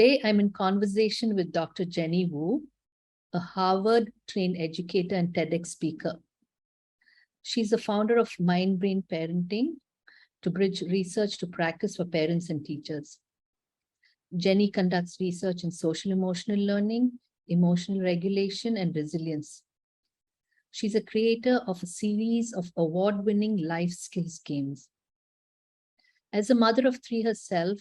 Today, I'm in conversation with Dr. Jenny Wu, a Harvard-trained educator and TEDx speaker. She's the founder of Mind-Brain Parenting to bridge research to practice for parents and teachers. Jenny conducts research in social emotional learning, emotional regulation, and resilience. She's a creator of a series of award-winning life skills games. As a mother of 3 herself,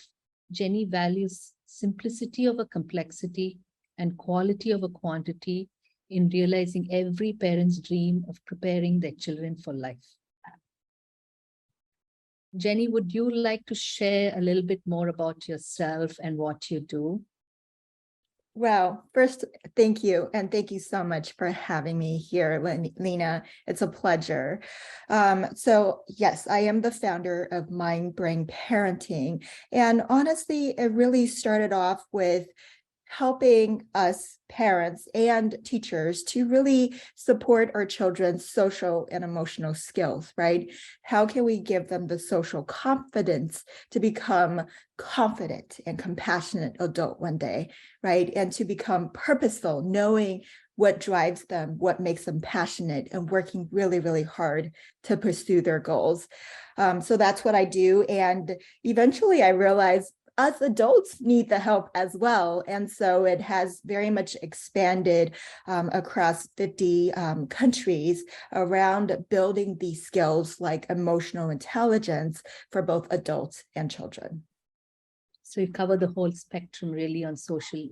Jenny values simplicity over complexity and quality over quantity in realizing every parent's dream of preparing their children for life. Jenny, would you like to share a little bit more about yourself and what you do? Well, first, thank you. And thank you so much for having me here, Lena. It's a pleasure. So yes, I am the founder of Mind Brain Parenting. And honestly, it really started off with helping us parents and teachers to really support our children's social and emotional skills, right? How can we give them the social confidence to become confident and compassionate adult one day, right? And to become purposeful, knowing what drives them, what makes them passionate, and working really, really hard to pursue their goals. So that's what I do. And eventually I realized us adults need the help as well. And so it has very much expanded across 50 countries around building these skills like emotional intelligence for both adults and children. So you cover the whole spectrum really on social,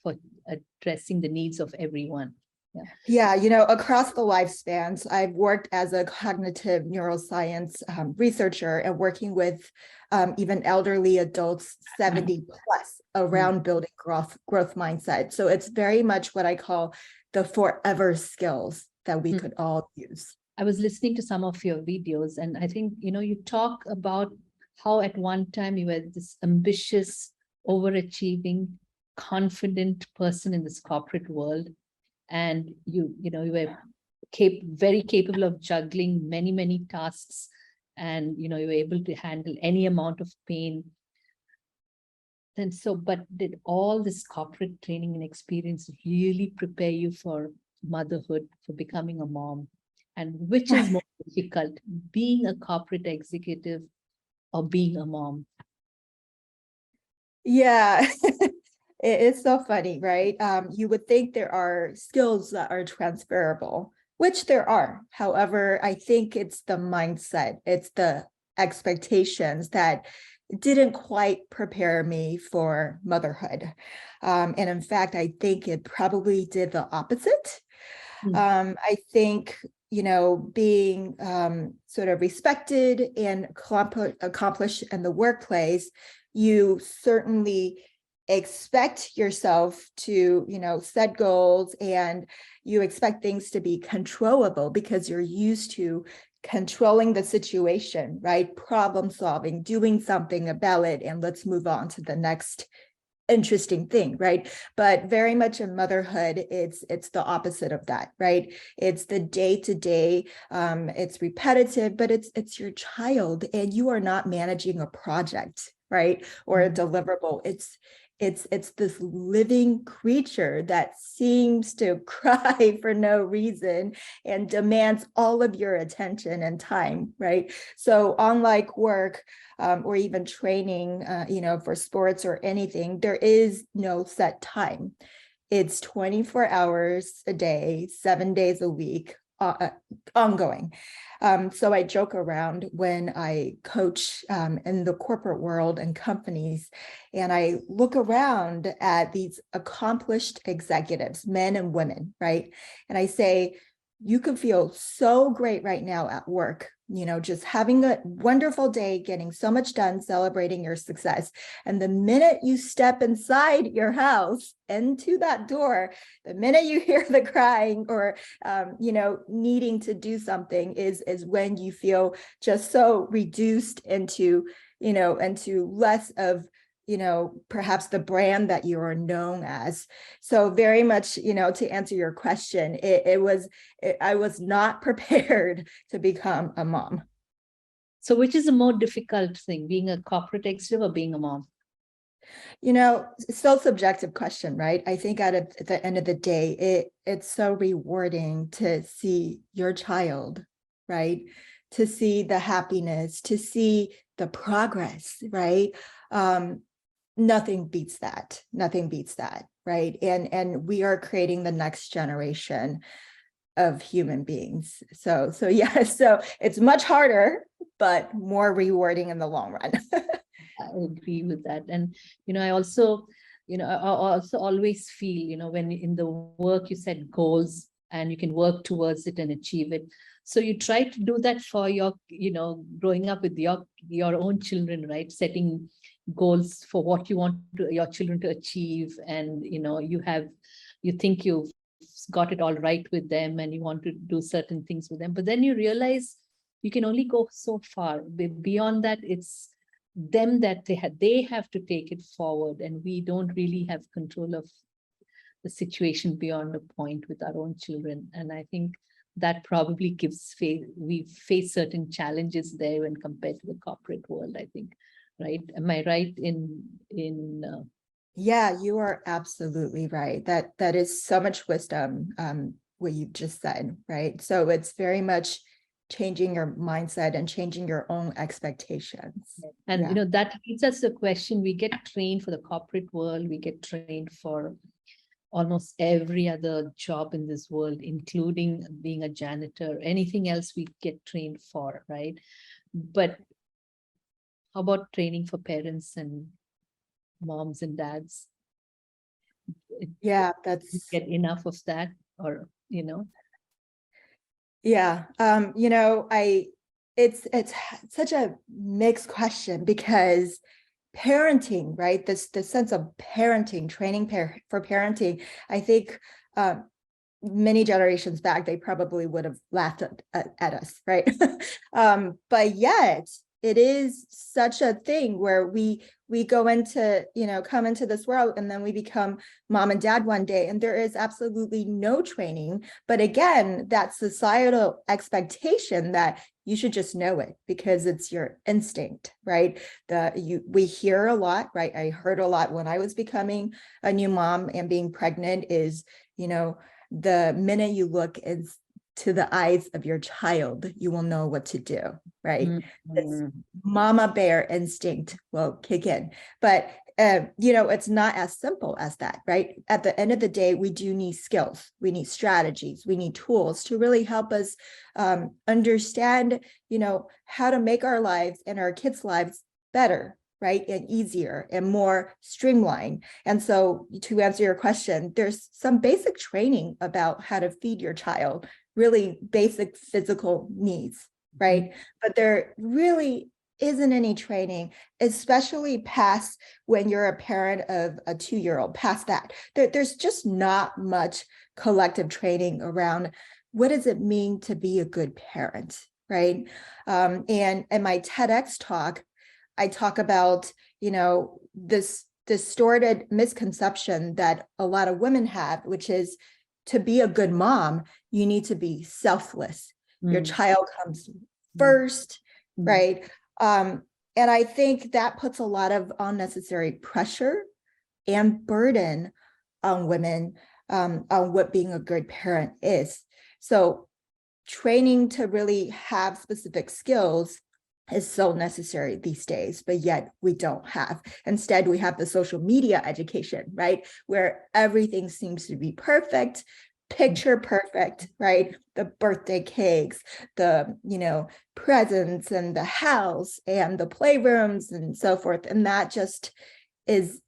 for addressing the needs of everyone. Yeah, across the lifespans, I've worked as a cognitive neuroscience researcher and working with even elderly adults, 70 plus, around building growth mindset. So it's very much what I call the forever skills that we could all use. I was listening to some of your videos, and I think, you talk about how at one time you were this ambitious, overachieving, confident person in this corporate world. And you were very capable of juggling many, many tasks. And, you were able to handle any amount of pain. And so, but did all this corporate training and experience really prepare you for motherhood, for becoming a mom? And which is more difficult, being a corporate executive or being a mom? Yeah. It's so funny, right? You would think there are skills that are transferable, which there are. However, I think it's the mindset, it's the expectations that didn't quite prepare me for motherhood. And in fact, I think it probably did the opposite. I think, being sort of respected and accomplished in the workplace, you certainly expect yourself to, set goals, and you expect things to be controllable because you're used to controlling the situation, right? Problem solving, doing something about it, and let's move on to the next interesting thing, right? But very much in motherhood, it's the opposite of that, right? It's the day-to-day, it's repetitive, but it's your child, and you are not managing a project, right? Or a deliverable. It's this living creature that seems to cry for no reason and demands all of your attention and time, right? So unlike work or even training, for sports or anything, there is no set time. It's 24 hours a day, 7 days a week, ongoing. So I joke around when I coach in the corporate world and companies, and I look around at these accomplished executives, men and women, right? And I say, you could feel so great right now at work, just having a wonderful day, getting so much done, celebrating your success. And the minute you step inside your house, into that door, the minute you hear the crying or, needing to do something is when you feel just so reduced into less of, perhaps the brand that you are known as. So very much, to answer your question, I was not prepared to become a mom. So which is a more difficult thing, being a corporate executive or being a mom? It's still a subjective question, right? I think at the end of the day, it's so rewarding to see your child, right? To see the happiness, to see the progress, right? Nothing beats that. Nothing beats that, right? And we are creating the next generation of human beings. So yeah, so it's much harder, but more rewarding in the long run. I agree with that. And, I also, I also always feel, when in the work you set goals and you can work towards it and achieve it. So you try to do that for your, growing up with your own children, right? Setting goals for what you want your children to achieve. And, you think you've got it all right with them and you want to do certain things with them. But then you realize you can only go so far. Beyond that, it's them that they have to take it forward, and we don't really have control of the situation beyond a point with our own children. And I think that probably we face certain challenges there when compared to the corporate world, I think. Right? Am I right in Yeah, you are absolutely right. That is so much wisdom, what you just said, right? So it's very much changing your mindset and changing your own expectations. and Yeah. that leads us to the question: we get trained for the corporate world, we get trained for almost every other job in this world, including being a janitor, anything else we get trained for, right? But how about training for parents and moms and dads? Yeah, You that's get enough of that, or yeah. It's such a mixed question because parenting, right? The sense of parenting, training for parenting, I think many generations back, they probably would have laughed at us, right? But yet it is such a thing where we go into, come into this world and then we become mom and dad one day, and there is absolutely no training. But again, that societal expectation that you should just know it because it's your instinct, right? We hear a lot, right? I heard a lot when I was becoming a new mom and being pregnant is, the minute you look into the eyes of your child, you will know what to do, right? This mama bear instinct will kick in. But it's not as simple as that, right? At the end of the day, we do need skills, we need strategies, we need tools to really help us understand, how to make our lives and our kids' lives better, right? And easier and more streamlined. And so to answer your question, there's some basic training about how to feed your child, really basic physical needs, right? But there really isn't any training, especially past when you're a parent of a 2-year-old, past that. There's just not much collective training around what does it mean to be a good parent, right? And in my TEDx talk, I talk about, this distorted misconception that a lot of women have, which is to be a good mom, you need to be selfless. Your child comes first, right? And I think that puts a lot of unnecessary pressure and burden on women, on what being a good parent is. So training to really have specific skills is so necessary these days, but yet we don't have. Instead, we have the social media education, right? Where everything seems to be perfect, picture perfect, right? The birthday cakes, the, presents and the house and the playrooms and so forth. And that just is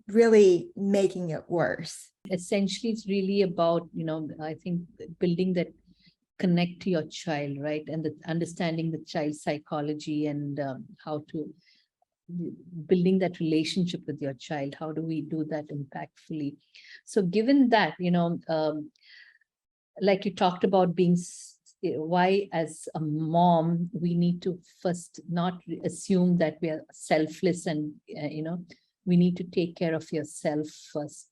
really making it worse. essentially it's really about, I think building that connect to your child, right? And understanding the child's psychology and how to building that relationship with your child. How do we do that impactfully? So given that, like you talked about why as a mom, we need to first not assume that we are selfless and, we need to take care of yourself first.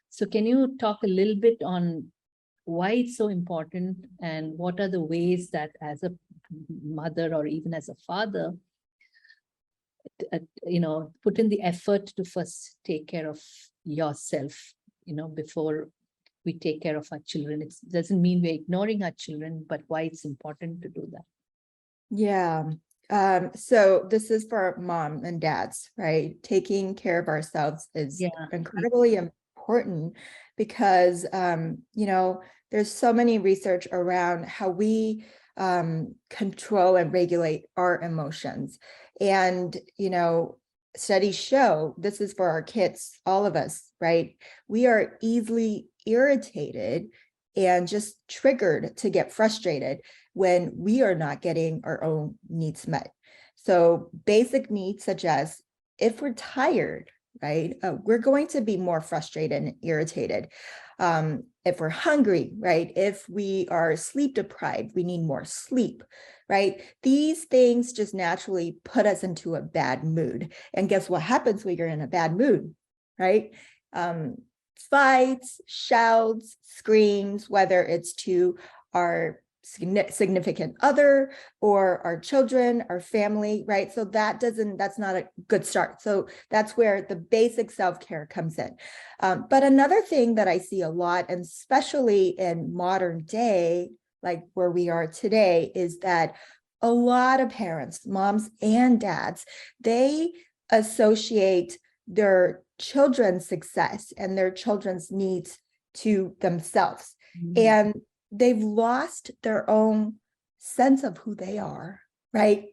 So can you talk a little bit on why it's so important and what are the ways that as a mother or even as a father, put in the effort to first take care of yourself, before we take care of our children. It doesn't mean we're ignoring our children, but why it's important to do that. Yeah. So this is for mom and dads, right? Taking care of ourselves is incredibly important because, there's so many research around how we control and regulate our emotions. And, studies show, this is for our kids, all of us, right? We are easily irritated and just triggered to get frustrated when we are not getting our own needs met. So basic needs such as, if we're tired, right, we're going to be more frustrated and irritated. If we're hungry, right, if we are sleep deprived, we need more sleep, right? These things just naturally put us into a bad mood. And guess what happens when you're in a bad mood, right? Fights, shouts, screams, whether it's to our significant other or our children, our family, right? So that's not a good start. So that's where the basic self-care comes in. But another thing that I see a lot, and especially in modern day, like where we are today, is that a lot of parents, moms and dads, they associate their children's success and their children's needs to themselves. And they've lost their own sense of who they are, right?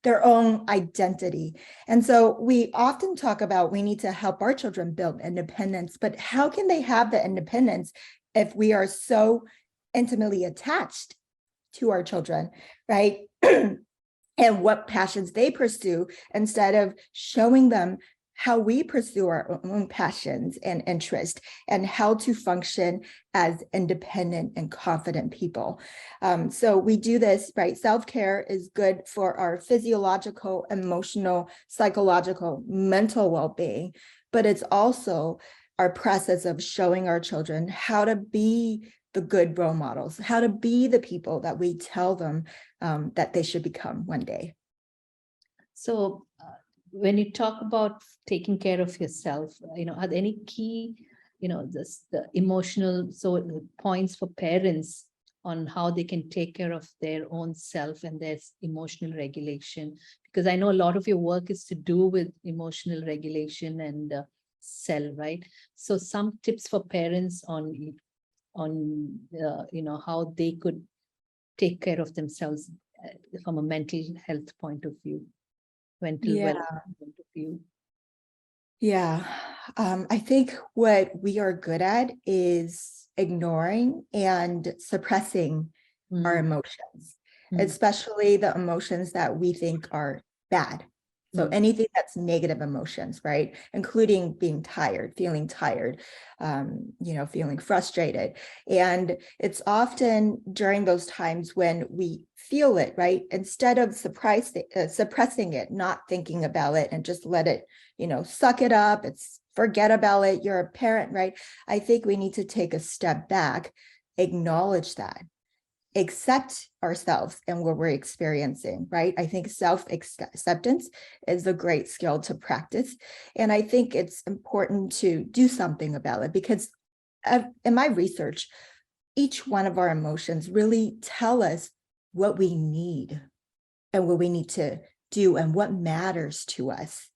Their own identity. And so we often talk about we need to help our children build independence, but how can they have the independence if we are so intimately attached to our children, right? And what passions they pursue instead of showing them how we pursue our own passions and interests and how to function as independent and confident people. So we do this, right? Self-care is good for our physiological, emotional, psychological, mental well-being, but it's also our process of showing our children how to be the good role models, how to be the people that we tell them that they should become one day. So when you talk about taking care of yourself, are there any key, the emotional points for parents on how they can take care of their own self and their emotional regulation? Because I know a lot of your work is to do with emotional regulation and self, right? So some tips for parents on how they could take care of themselves from a mental health point of view, mental well-being point of view. Yeah, I think what we are good at is ignoring and suppressing our emotions, especially the emotions that we think are bad. So anything that's negative emotions, right? Including being tired, feeling frustrated. And it's often during those times when we feel it, right? Instead of suppressing it, not thinking about it and just let it, suck it up, forget about it. You're a parent, right? I think we need to take a step back, acknowledge that, accept ourselves and what we're experiencing, right? I think self-acceptance is a great skill to practice. And I think it's important to do something about it because in my research, each one of our emotions really tell us what we need and what we need to do and what matters to us,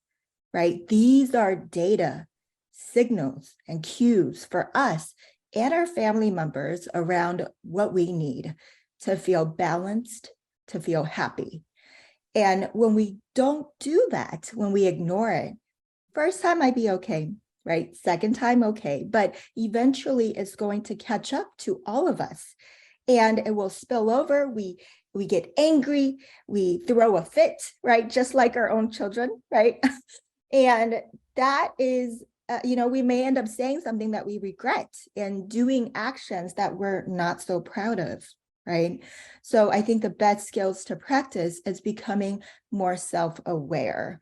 right? These are data, signals, and cues for us and our family members around what we need to feel balanced, to feel happy. And when we don't do that, when we ignore it, first time might be okay, right? Second time, okay. But eventually it's going to catch up to all of us and it will spill over. We get angry, we throw a fit, right? Just like our own children, right? And that is, we may end up saying something that we regret and doing actions that we're not so proud of, right? So I think the best skills to practice is becoming more self-aware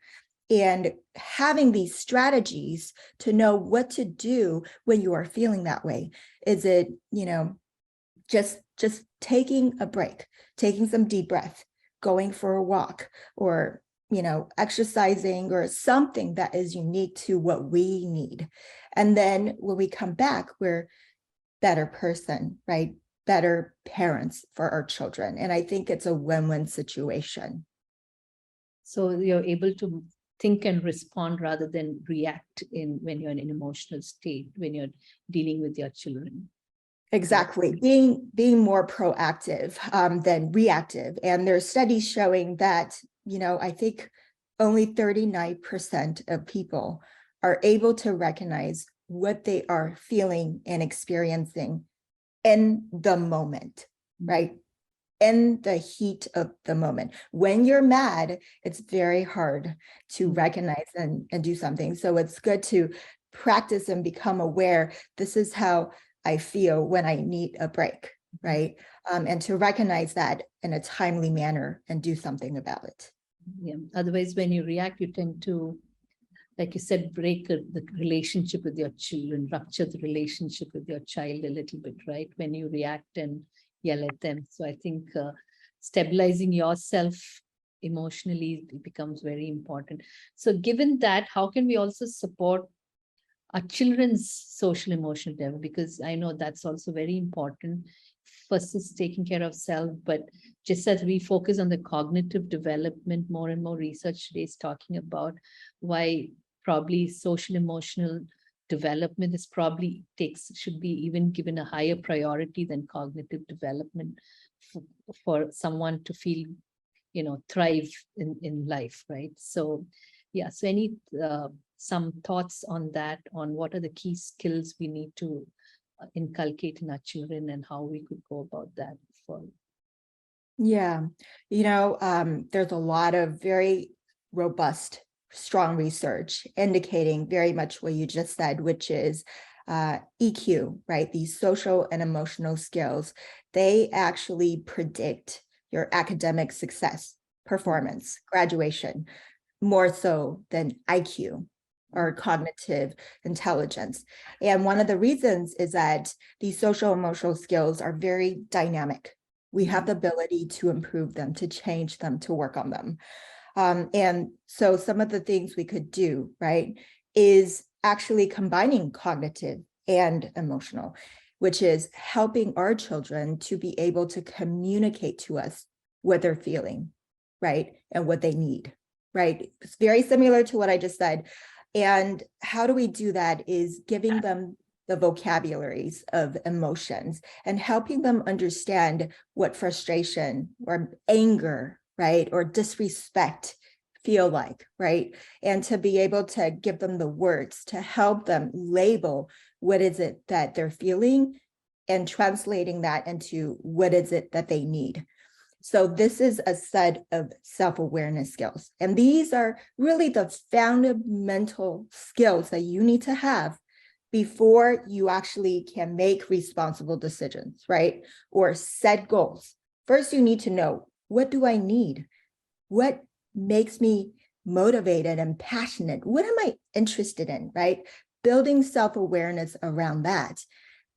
and having these strategies to know what to do when you are feeling that way. Is it, just taking a break, taking some deep breath, going for a walk, or exercising or something that is unique to what we need. And then when we come back, we're better person, right? Better parents for our children. And I think it's a win-win situation. So you're able to think and respond rather than react when you're in an emotional state, when you're dealing with your children. Exactly. Being more proactive than reactive. And there's studies showing that, I think only 39% of people are able to recognize what they are feeling and experiencing in the moment, right? In the heat of the moment. When you're mad, it's very hard to recognize and do something. So it's good to practice and become aware. This is how I feel when I need a break, right? And to recognize that in a timely manner and do something about it. Yeah. Otherwise, when you react, you tend to, like you said, break the relationship with your children, rupture the relationship with your child a little bit, right? When you react and yell at them. So I think stabilizing yourself emotionally becomes very important. So given that, how can we also support our children's social emotional development? Because I know that's also very important. First is taking care of self, but just as we focus on the cognitive development, more and more research today is talking about why probably social emotional development is probably should be even given a higher priority than cognitive development for someone to feel, thrive in life, right? So yeah, so any some thoughts on that, on what are the key skills we need to inculcate in our children and how we could go about that for. Yeah, there's a lot of very robust, strong research indicating very much what you just said, which is EQ, right? These social and emotional skills, they actually predict your academic success, performance, graduation, more so than IQ or cognitive intelligence. And one of the reasons is that these social emotional skills are very dynamic. We have the ability to improve them, to change them, to work on them. And so some of the things we could do, right, is actually combining cognitive and emotional, which is helping our children to be able to communicate to us what they're feeling, right, and what they need, right? It's very similar to what I just said. And how do we do that is giving them the vocabularies of emotions and helping them understand what frustration or anger, right, or disrespect feel like, right? And to be able to give them the words to help them label what is it that they're feeling and translating that into what is it that they need. So this is a set of self-awareness skills. And these are really the fundamental skills that you need to have before you actually can make responsible decisions, right? Or set goals. First, you need to know, what do I need? What makes me motivated and passionate? What am I interested in, right? Building self-awareness around that.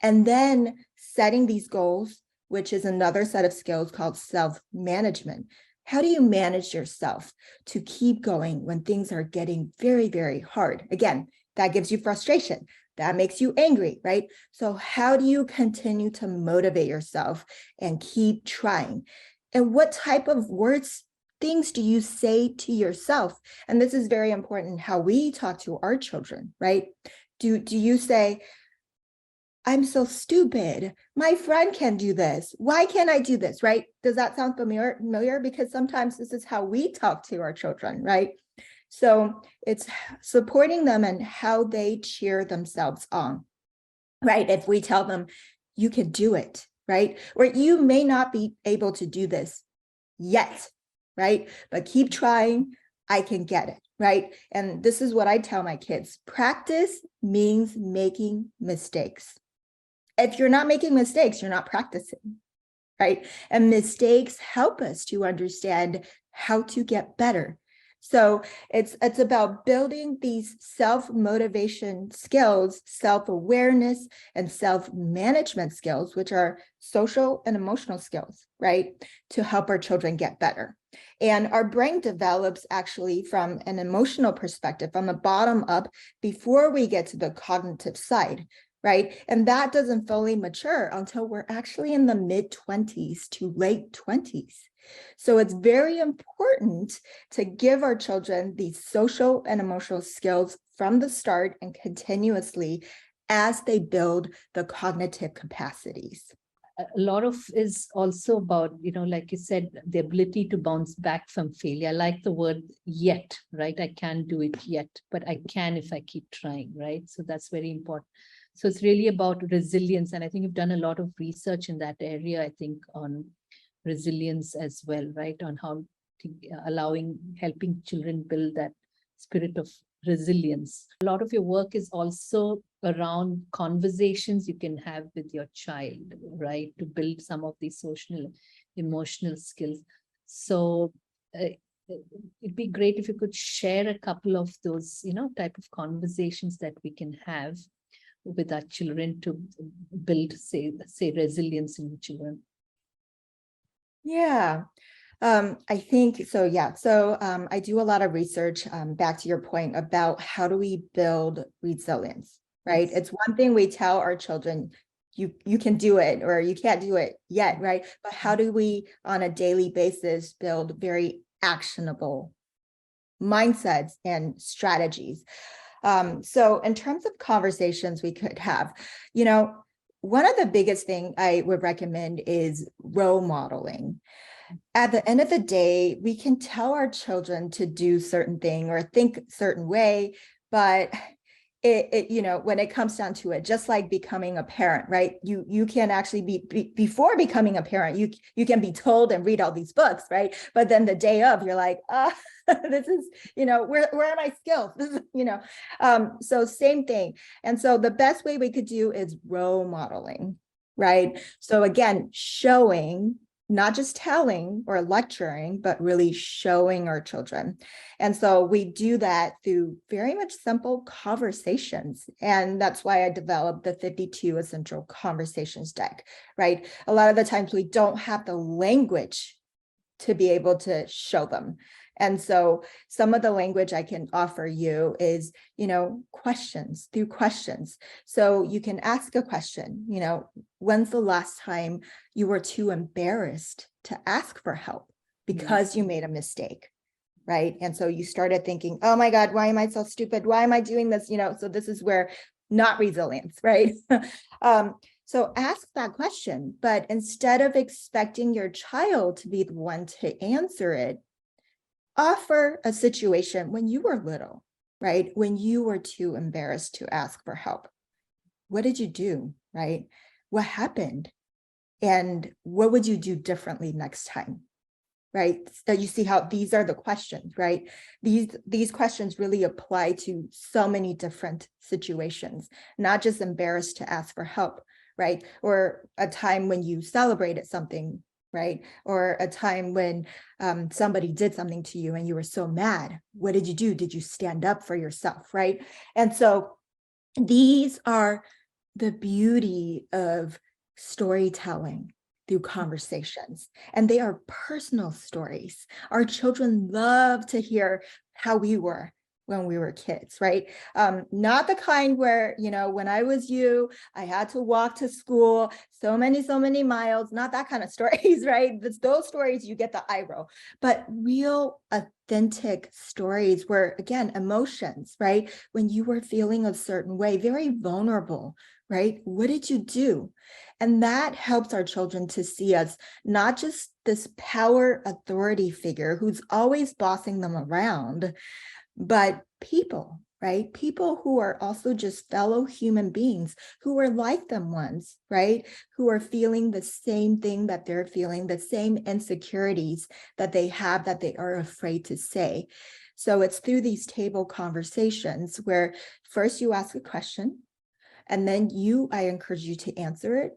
And then setting these goals, which is another set of skills called self-management. How do you manage yourself to keep going when things are getting very, very hard? Again, that gives you frustration. That makes you angry, right? So how do you continue to motivate yourself and keep trying? And what type of words, things do you say to yourself? And this is very important, how we talk to our children, right? Do you say, I'm so stupid. My friend can do this. Why can't I do this, right? Does that sound familiar? Because sometimes this is how we talk to our children, right? So it's supporting them and how they cheer themselves on, right? If we tell them, you can do it, right? Or you may not be able to do this yet, right? But keep trying, I can get it, right? And this is what I tell my kids. Practice means making mistakes. If you're not making mistakes, you're not practicing, right? And mistakes help us to understand how to get better. So it's about building these self-motivation skills, self-awareness, and self-management skills, which are social and emotional skills, right? To help our children get better. And our brain develops actually from an emotional perspective, from the bottom up, before we get to the cognitive side, right? And that doesn't fully mature until we're actually in the mid-20s to late 20s. So it's very important to give our children these social and emotional skills from the start and continuously as they build the cognitive capacities. A lot of is also about, like you said, the ability to bounce back from failure. I like the word yet, right? I can't do it yet, but I can if I keep trying, right? So that's very important. So it's really about resilience. And I think you've done a lot of research in that area, I think, on resilience as well, right? On how to, helping children build that spirit of resilience. A lot of your work is also around conversations you can have with your child, right? To build some of these social, emotional skills. So it'd be great if you could share a couple of those, type of conversations that we can have with our children to build, say resilience in children. Yeah. I think so. Yeah. So I do a lot of research, back to your point about how do we build resilience, right? Yes. It's one thing we tell our children, you can do it or you can't do it yet, right? But how do we on a daily basis build very actionable mindsets and strategies? So in terms of conversations we could have, one of the biggest thing I would recommend is role modeling. At the end of the day, we can tell our children to do certain thing or think certain way, but when it comes down to it, just like becoming a parent, right? You can actually before becoming a parent, you can be told and read all these books, right? But then the day of, you're like, this is, where are my skills? This is, so same thing. And so the best way we could do is role modeling, right? So again, showing, not just telling or lecturing, but really showing our children. And so we do that through very much simple conversations. And that's why I developed the 52 Essential Conversations deck, right? A lot of the times we don't have the language to be able to show them. And so some of the language I can offer you is, questions, through questions. So you can ask a question, when's the last time you were too embarrassed to ask for help because you made a mistake, right? And so you started thinking, oh my God, why am I so stupid? Why am I doing this? So this is where not resilience, right? So ask that question, but instead of expecting your child to be the one to answer it, offer a situation when you were little, right? When you were too embarrassed to ask for help. What did you do, right? What happened? And what would you do differently next time? Right? So you see how these are the questions, right? These questions really apply to so many different situations, not just embarrassed to ask for help, right? Or a time when you celebrated something, right? Or a time when somebody did something to you and you were so mad. What did you do? Did you stand up for yourself, right? And so these are the beauty of storytelling through conversations, and they are personal stories. Our children love to hear how we were when we were kids, right? Not the kind where, when I was you, I had to walk to school so many miles, not that kind of stories, right? It's those stories you get the eye roll, but real authentic stories where, again, emotions, right? When you were feeling a certain way, very vulnerable, right? What did you do? And that helps our children to see us not just this power authority figure who's always bossing them around, but people, right? People who are also just fellow human beings who are like them once, right? Who are feeling the same thing that they're feeling, the same insecurities that they have that they are afraid to say. So it's through these table conversations where first you ask a question, and then I encourage you to answer it.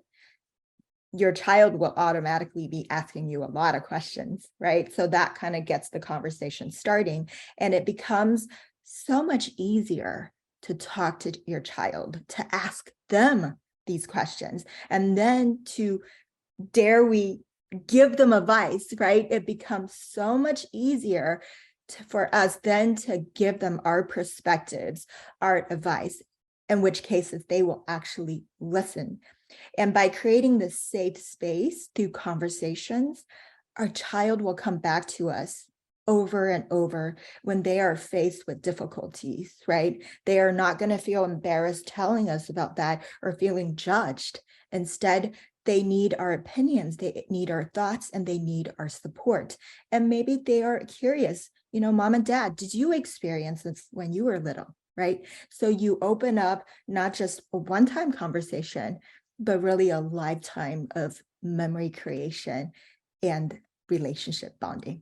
Your child will automatically be asking you a lot of questions, right? So that kind of gets the conversation starting, and it becomes so much easier to talk to your child, to ask them these questions, and then to dare we give them advice, right, it becomes so much easier for us then to give them our perspectives, our advice, in which cases they will actually listen. And by creating this safe space through conversations, our child will come back to us over and over when they are faced with difficulties, right? They are not going to feel embarrassed telling us about that or feeling judged. Instead, they need our opinions, they need our thoughts, and they need our support. And maybe they are curious, mom and dad, did you experience this when you were little, right? So you open up not just a one-time conversation, but really a lifetime of memory creation and relationship bonding.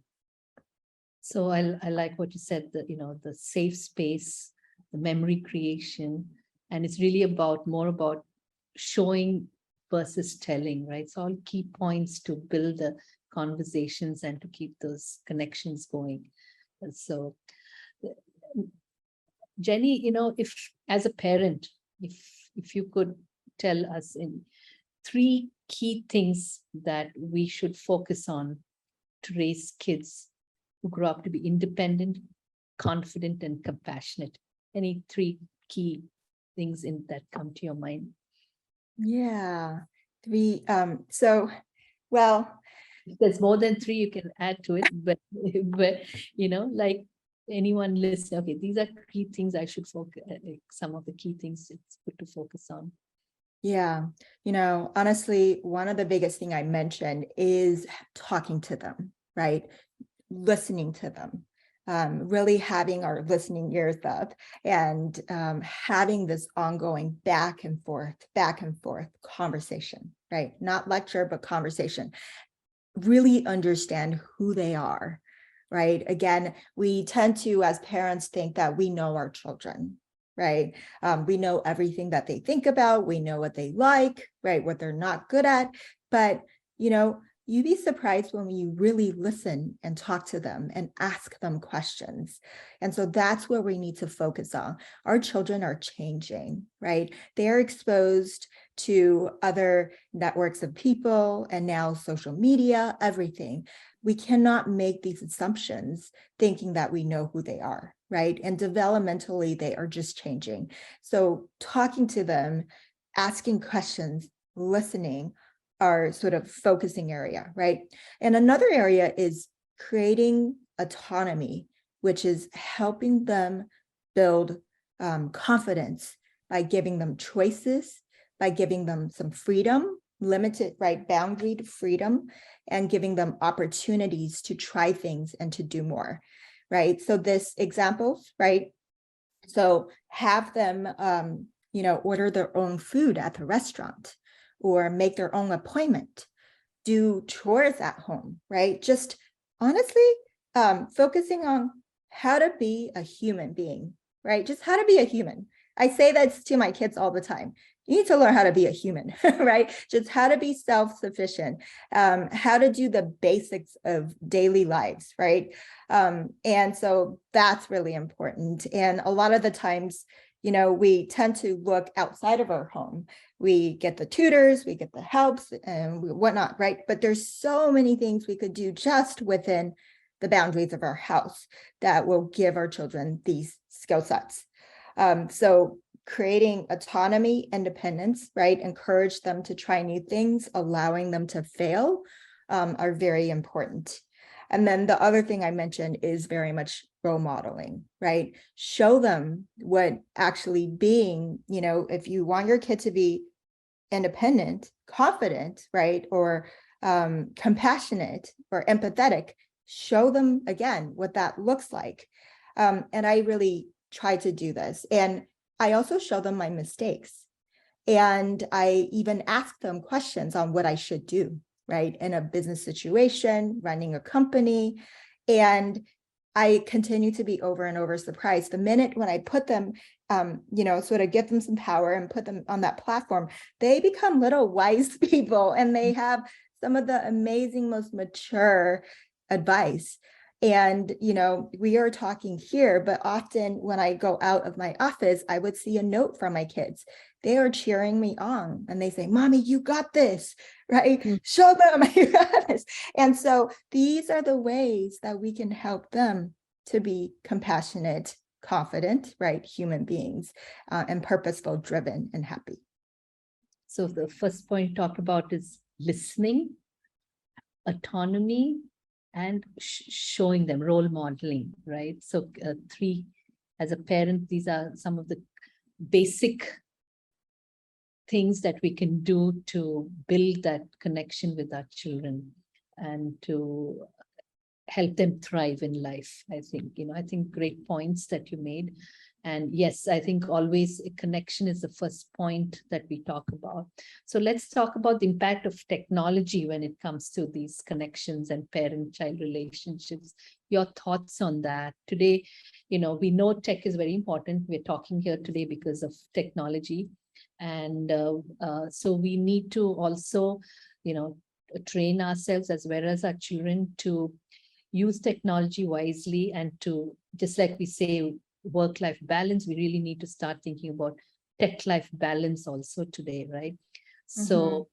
So I like what you said, that, the safe space, the memory creation, and it's really more about showing versus telling, right? So all key points to build the conversations and to keep those connections going. And so, Jenny, if as a parent, if you could tell us in 3 key things that we should focus on to raise kids who grow up to be independent, confident, and compassionate. Any 3 key things that come to your mind? Yeah, 3. Well, if there's more than 3, you can add to it, but like anyone listening, okay, these are key things I should focus, some of the key things it's good to focus on. Yeah, honestly, one of the biggest thing I mentioned is talking to them, right? Listening to them, really having our listening ears up, and having this ongoing back and forth conversation, right? Not lecture, but conversation. Really understand who they are, right? Again, we tend to, as parents, think that we know our children, right? We know everything that they think about. We know what they like, right? What they're not good at. But, you'd be surprised when you really listen and talk to them and ask them questions. And so that's where we need to focus on. Our children are changing, right? They're exposed to other networks of people and now social media, everything. We cannot make these assumptions thinking that we know who they are, right? And developmentally, they are just changing. So talking to them, asking questions, listening are sort of focusing area, right? And another area is creating autonomy, which is helping them build confidence by giving them choices, by giving them some freedom, limited, right, boundaried freedom, and giving them opportunities to try things and to do more, right? So this examples, right? So have them, order their own food at the restaurant, or make their own appointment, do chores at home, right? Just honestly, focusing on how to be a human being, right? Just how to be a human. I say that to my kids all the time. You need to learn how to be a human, right? Just how to be self-sufficient, how to do the basics of daily lives, right? And so that's really important. And a lot of the times, we tend to look outside of our home. We get the tutors, we get the helps and whatnot, right? But there's so many things we could do just within the boundaries of our house that will give our children these skill sets. So creating autonomy, independence, right? Encourage them to try new things, allowing them to fail, are very important. And then the other thing I mentioned is very much role modeling, right? Show them what actually being, if you want your kid to be independent, confident, right? Or compassionate or empathetic, show them again what that looks like. And I really try to do this. And I also show them my mistakes. And I even ask them questions on what I should do, right? In a business situation, running a company. And I continue to be over and over surprised. The minute when I put them, sort of give them some power and put them on that platform, they become little wise people, and they have some of the amazing, most mature advice. And, we are talking here, but often when I go out of my office, I would see a note from my kids. they are cheering me on and they say, Mommy, you got this, right? Mm. Show them you got this. And so these are the ways that we can help them to be compassionate, confident, right? Human beings, and purposeful, driven, and happy. So the first point you talked about is listening, autonomy, and showing them, role modeling, right? So three, as a parent, these are some of the basic things that we can do to build that connection with our children and to help them thrive in life. I think great points that you made. And yes, I think always a connection is the first point that we talk about. So let's talk about the impact of technology when it comes to these connections and parent-child relationships. Your thoughts on that today? We know tech is very important. We're talking here today because of technology. And so we need to also, train ourselves as well as our children to use technology wisely and to, just like we say, work-life balance, we really need to start thinking about tech-life balance also today, right? So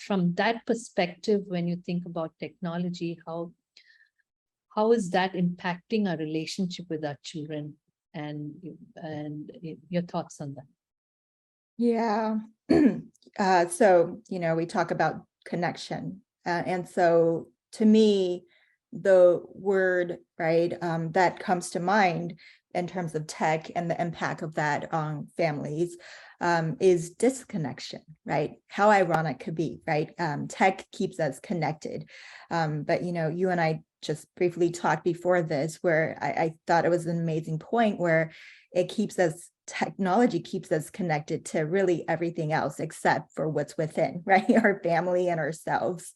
from that perspective, when you think about technology, how is that impacting our relationship with our children, and your thoughts on that? Yeah. So, we talk about connection. And so to me, the word, right, that comes to mind in terms of tech and the impact of that on families is disconnection, right? How ironic could be, right? Tech keeps us connected. But, you and I just briefly talked before this, where I thought it was an amazing point where technology keeps us connected to really everything else except for what's within, right? Our family and ourselves.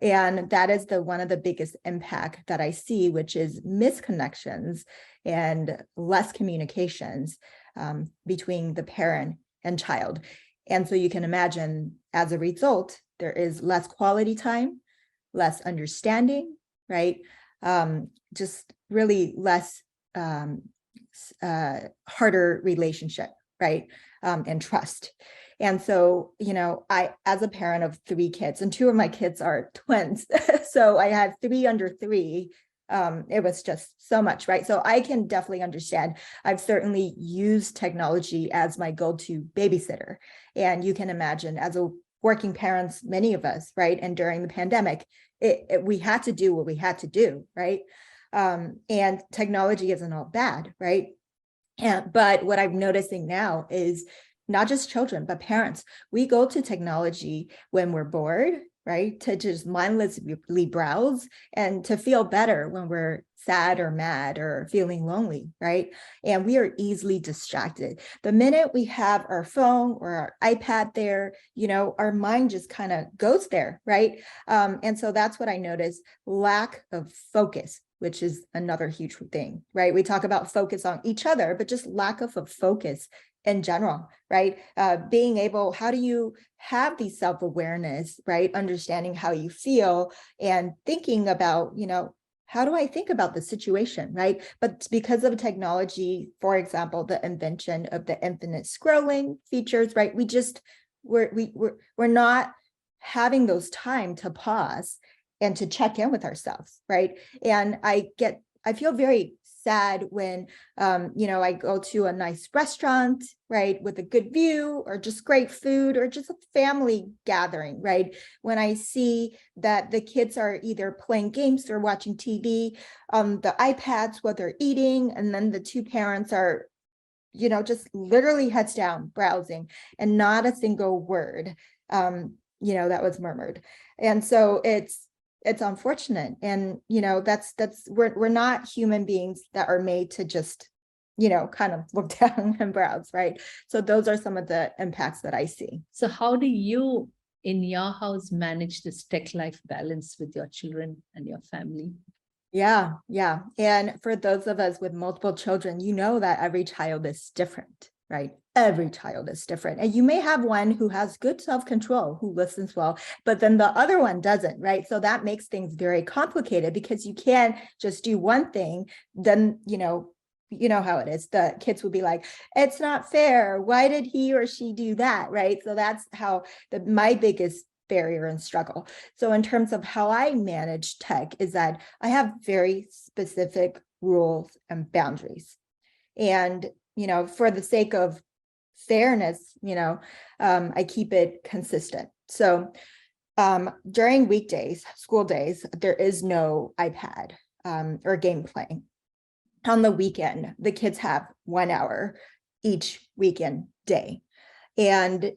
And that is one of the biggest impact that I see, which is misconnections and less communications between the parent and child. And so you can imagine, as a result, there is less quality time, less understanding, right? Just really less harder relationship, right? And trust. And so, I, as a parent of 3 kids, and 2 of my kids are twins, so I had 3 under 3. It was just so much, right? So I can definitely understand. I've certainly used technology as my go-to babysitter. And you can imagine, as a working parents, many of us, right? And during the pandemic, we had to do what we had to do, right? And technology isn't all bad, right? But what I'm noticing now is not just children, but parents. We go to technology when we're bored, right? To just mindlessly browse and to feel better when we're sad or mad or feeling lonely, right? And we are easily distracted. The minute we have our phone or our iPad there, our mind just kind of goes there, right? And so that's what I noticed, lack of focus, which is another huge thing, right? We talk about focus on each other, but just lack of a focus in general, right? Being able, how do you have the self-awareness, right? Understanding how you feel and thinking about, how do I think about the situation, right? But because of technology, for example, the invention of the infinite scrolling features, right? We're not having those time to pause and to check in with ourselves, right? And I feel very sad when, I go to a nice restaurant, right, with a good view or just great food or just a family gathering, right? When I see that the kids are either playing games or watching TV on the iPads while they're eating, and then the 2 parents are, just literally heads down browsing and not a single word, that was murmured. And so it's unfortunate. And, we're not human beings that are made to just, kind of look down and browse, right? So those are some of the impacts that I see. So how do you in your house manage this tech-life balance with your children and your family? Yeah. And for those of us with multiple children, that every child is different, right? Every child is different. And you may have one who has good self-control, who listens well, but then the other one doesn't, right? So that makes things very complicated because you can't just do one thing, then, you know how it is. The kids will be like, it's not fair. Why did he or she do that? Right. So that's how my biggest barrier and struggle. So in terms of how I manage tech is that I have very specific rules and boundaries. And, for the sake of fairness, I keep it consistent. So during weekdays, school days, there is no iPad or game playing. On the weekend, the kids have 1 hour each weekend day. And,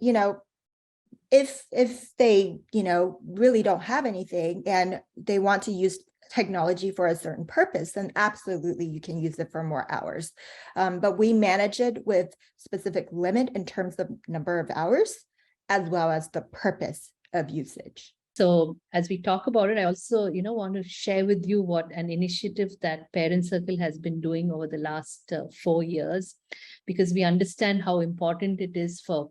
if they, really don't have anything and they want to use technology for a certain purpose, then absolutely you can use it for more hours. But we manage it with specific limit in terms of number of hours, as well as the purpose of usage. So as we talk about it, I also, want to share with you what an initiative that ParentCircle has been doing over the last 4 years, because we understand how important it is for,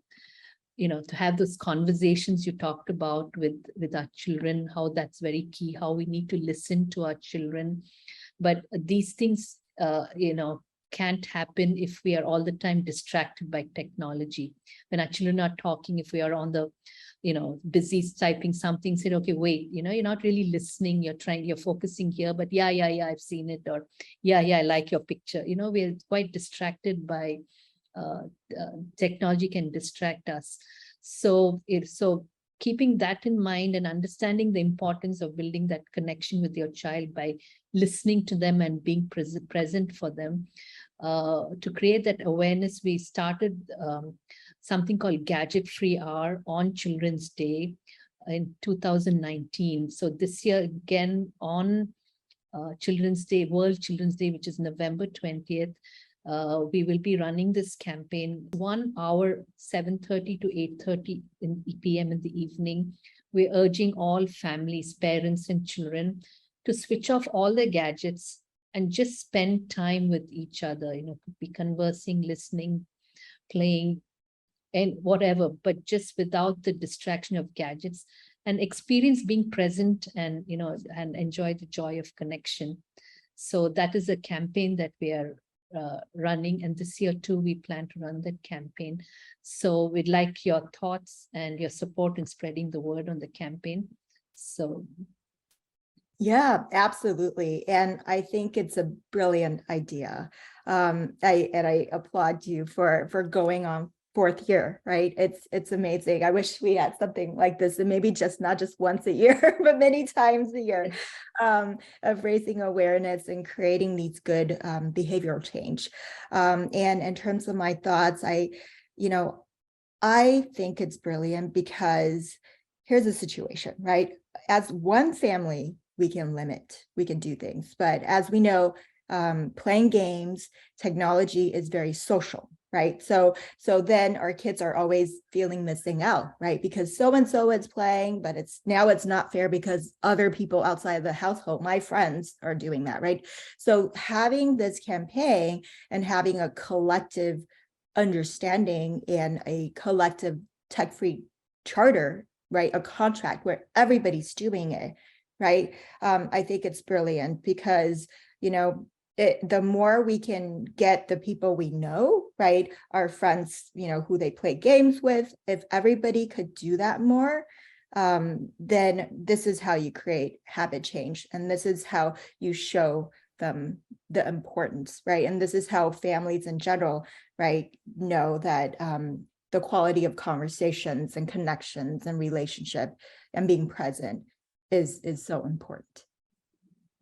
to have those conversations you talked about with our children, how that's very key, how we need to listen to our children. But these things, can't happen if we are all the time distracted by technology. When our children are talking, if we are on the busy typing something, said, okay, wait, you're not really listening, you're focusing here, but yeah, I've seen it, or yeah, I like your picture. We're quite distracted by technology can distract us. So keeping that in mind and understanding the importance of building that connection with your child by listening to them and being present for them. To create that awareness, we started something called Gadget Free Hour on Children's Day in 2019. So this year again on Children's Day, World Children's Day, which is November 20th, we will be running this campaign 1 hour, 7:30 to 8:30 p.m. in the evening. We're urging all families, parents and children to switch off all their gadgets and just spend time with each other, could be conversing, listening, playing, and whatever, but just without the distraction of gadgets, and experience being present and, and enjoy the joy of connection. So that is a campaign that we are running, and this year too we plan to run that campaign. So we'd like your thoughts and your support in spreading the word on the campaign. So yeah, absolutely. And I think it's a brilliant idea. I applaud you for going on 4th year, right? It's amazing. I wish we had something like this, and maybe not just once a year, but many times a year, of raising awareness and creating these good behavioral change. And in terms of my thoughts, I think it's brilliant because here's the situation, right? As one family, we can do things. But as we know, playing games, technology is very social, right? So then our kids are always feeling missing out, right? Because so-and-so is playing, but it's not fair because other people outside of the household, my friends, are doing that, right? So having this campaign and having a collective understanding and a collective tech-free charter, right? A contract where everybody's doing it, right? I think it's brilliant because, the more we can get the people we know, right? Our friends, who they play games with, if everybody could do that more, then this is how you create habit change. And this is how you show them the importance, right? And this is how families in general, right, know that the quality of conversations and connections and relationship and being present is so important.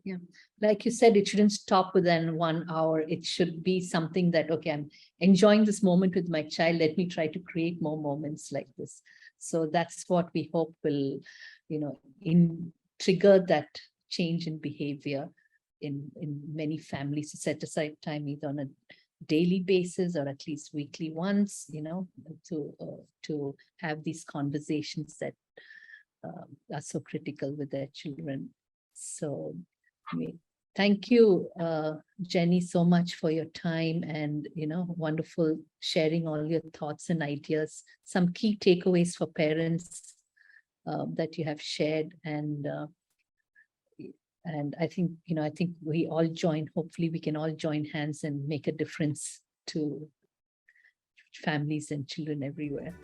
yeah, like you said, it shouldn't stop within 1 hour. It should be something that, okay, I'm enjoying this moment with my child. Let me try to create more moments like this. So that's what we hope will, trigger that change in behavior in many families, to set aside time either on a daily basis or at least weekly once, to have these conversations that are so critical with their children. So thank you, Jenny, so much for your time and, wonderful sharing all your thoughts and ideas, some key takeaways for parents that you have shared. And And I think, I think we all join, hopefully we can all join hands and make a difference to families and children everywhere.